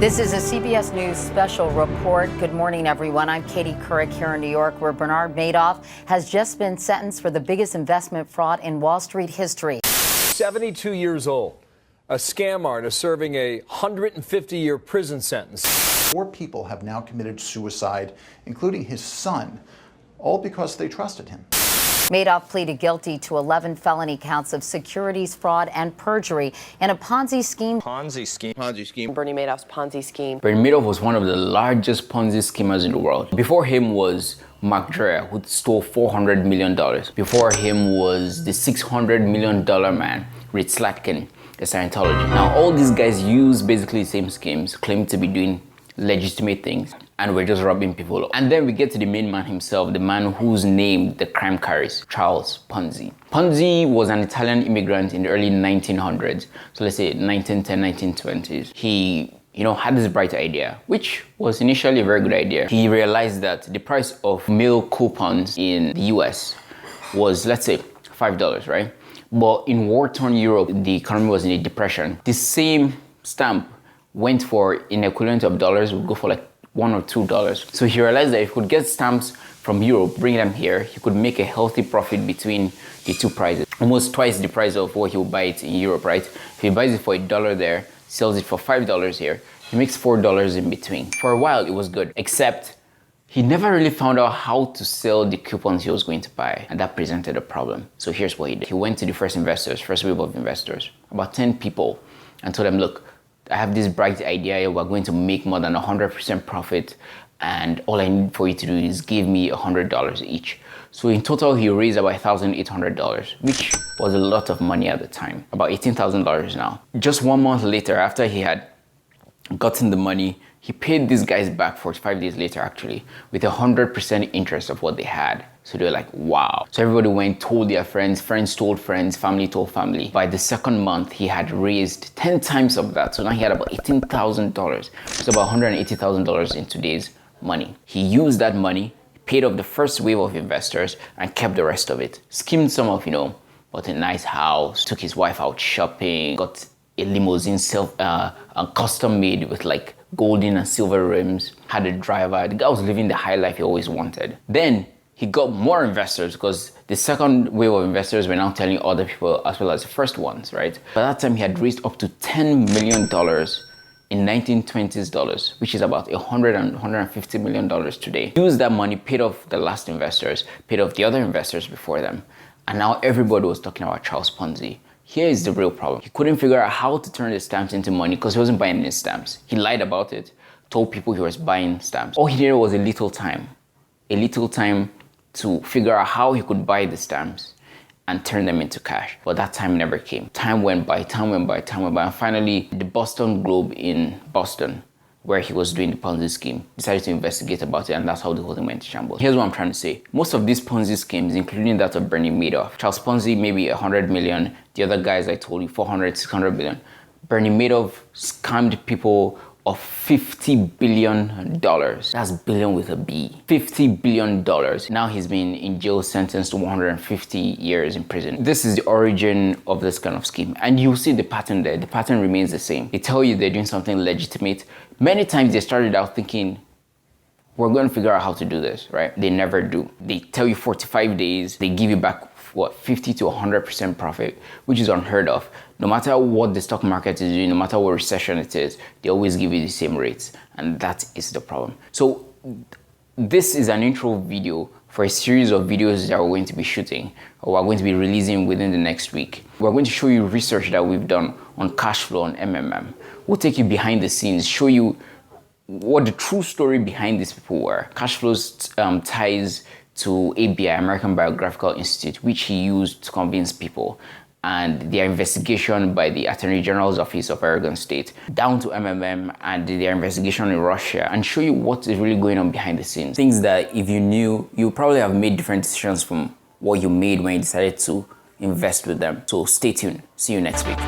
This is a CBS News special report. Good morning, everyone. I'm Katie Couric here in New York, where Bernard Madoff has just been sentenced for the biggest investment fraud in Wall Street history. 72 years old, a scam artist serving a 150-year prison sentence. 4 people have now committed suicide, including his son, all because they trusted him. Madoff pleaded guilty to 11 felony counts of securities fraud and perjury in a Ponzi scheme. Ponzi scheme. Ponzi scheme. Bernie Madoff's Ponzi scheme. Bernie Madoff was one of the largest Ponzi schemers in the world. Before him was Mark Dreher, who stole $400 million. Before him was the $600 million man, Reed Slatkin, a Scientology. Now, all these guys use basically the same schemes, claim to be doing legitimate things, and we're just robbing people. And then we get to the main man himself, the man whose name the crime carries, Charles Ponzi. Ponzi was an Italian immigrant in the early 1900s, so let's say 1910, 1920s. He had this bright idea, which was initially a very good idea. He realized that the price of meal coupons in the US was, let's say, $5, right? But in war-torn Europe, the economy was in a depression. The same stamp went for, in equivalent of dollars, would go for like $1 or $2. So he realized that if he could get stamps from Europe, bring them here, he could make a healthy profit between the two prices. Almost twice the price of what he would buy it in Europe, right? If he buys it for $1 there, sells it for $5 here, he makes $4 in between. For a while, it was good, except he never really found out how to sell the coupons he was going to buy, and that presented a problem. So here's what he did. He went to the first wave of investors, about 10 people, and told them, look, I have this bright idea, we're going to make more than 100% profit, and all I need for you to do is give me $100 each. So in total, he raised about $1,800, which was a lot of money at the time, about $18,000 now. Just 1 month later, after he had gotten the money, he paid these guys back 45 days later, actually, with 100% interest of what they had. So they were like, wow. So everybody went, told their friends, friends told friends, family told family. By the second month, he had raised 10 times of that. So now he had about $18,000. It's about $180,000 in today's money. He used that money, paid off the first wave of investors, and kept the rest of it. Schemed some of, bought a nice house, took his wife out shopping, got a limousine custom made with like golden and silver rims, had a driver. The guy was living the high life he always wanted. Then he got more investors because the second wave of investors were now telling other people as well as the first ones, right? By that time, he had raised up to $10 million in 1920s dollars, which is about $150 million today. He used that money, paid off the last investors, paid off the other investors before them. And now everybody was talking about Charles Ponzi. Here is the real problem. He couldn't figure out how to turn the stamps into money because he wasn't buying any stamps. He lied about it, told people he was buying stamps. All he needed was a little time to figure out how he could buy the stamps and turn them into cash. But that time never came. Time went by, and finally the Boston Globe in Boston, where he was doing the Ponzi scheme, decided to investigate about it, and that's how the whole thing went to shambles. Here's what I'm trying to say. Most of these Ponzi schemes, including that of Bernie Madoff, Charles Ponzi maybe 100 million, the other guys I told you 400, 600 billion. Bernie Madoff scammed people of $50 billion. That's billion with a B. $50 billion. Now he's been in jail, sentenced to 150 years in prison. This is the origin of this kind of scheme. And you'll see the pattern there. The pattern remains the same. They tell you they're doing something legitimate. Many times they started out thinking, we're going to figure out how to do this, right? They never do. They tell you 45 days. They give you back, 50 to 100% profit, which is unheard of. No matter what the stock market is doing, no matter what recession it is, they always give you the same rates. And that is the problem. So this is an intro video for a series of videos that we're going to be shooting, or we're going to be releasing within the next week. We're going to show you research that we've done on cash flow on MMM. We'll take you behind the scenes, show you what the true story behind these people were. Cash flow's ties to ABI, American Biographical Institute, which he used to convince people, and their investigation by the Attorney General's Office of Oregon State, down to MMM and their investigation in Russia, and show you what is really going on behind the scenes. Things that if you knew, you probably have made different decisions from what you made when you decided to invest with them. So stay tuned. See you next week.